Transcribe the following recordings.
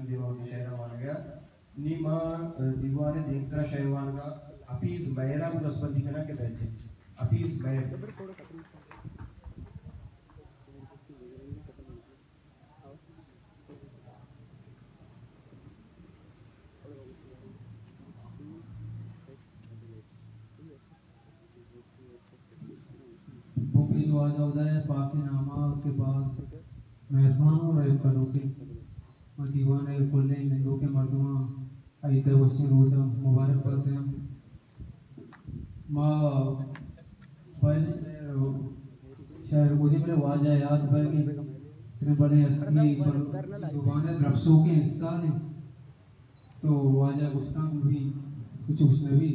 दीवान शहर मान गया नीमा दीवान देखता शहरवान का अपीज मैरा मुस्बती कना के बैठे अपीज मैर पाकि नामा के बाद मेहरबानों रहे करो के दीवाने खुले हिंदू के मर्दमा आइते वसी रोजा मुबारक पढ़ते हैं माँ पहले शायद मुझे मेरे वाजा याद है कि इतने बड़े असली जुबाने रफ्सों के हिस्सा ने तो वाजा गुस्तान भी कुछ उसने भी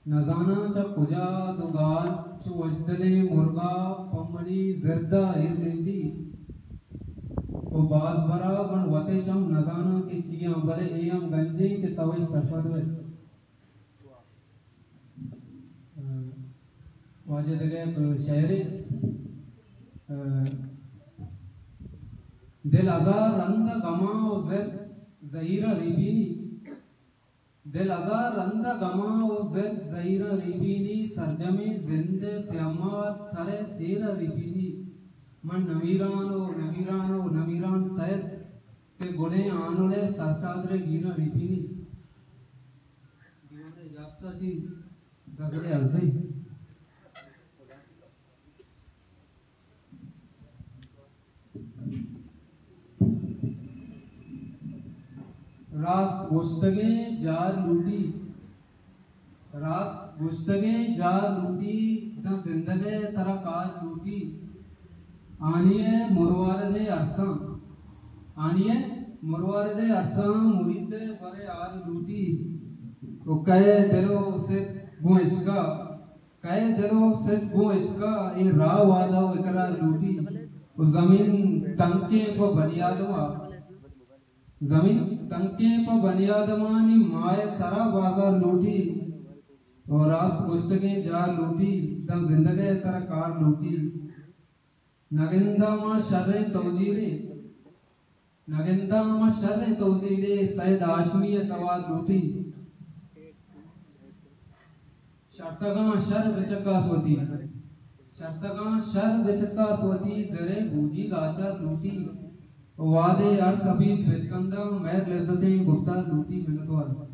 नजाना चा कुजा दुगाल चु वजदले मुर्गा पमरी जर्दा इरलिंदी ओ बाज बरा बन वते शम नजाना के चिया बरे एयम गंजे के तवे सफर वे वाजे दगे शायरी दिल अगा रंद गमा ओ ज़हीरा रिबीनी दिल अगा रंद गमा ओ ज़हीरा रिबीनी सरजमे जिंद श्यामात थरे सेरा रिबीनी मन नवीरान सैद के गुणे आनोले साचाद्रे गिरा रिबीनी दीवाने जास्ता सी गगले अलझई रास गुस्तगे जार लूटी रास गुस्तगे जार लूटी न जिंदगे तरा काज लूटी आनिए मुरवारे दे अरसा मुरीद बरे आर लूटी तो कहे दिलो से गो इसका ये राह वादा इकरा लूटी उस जमीन टंके को बनियादमानी माए सरा बागा लूटी और रास गुस्तगे जा लूटी दम जिंदगे तर कार लूटी नगिंदा मा शर्रे तौजीले सैद आशमी तवा लूटी शर्तगा शर बेचका स्वती जरे बूजी लाशा लूटी वादे अर्थ अबीद बेचकंदा मैं लज्जतें गुफ्ता लूटी मिन्नत वाला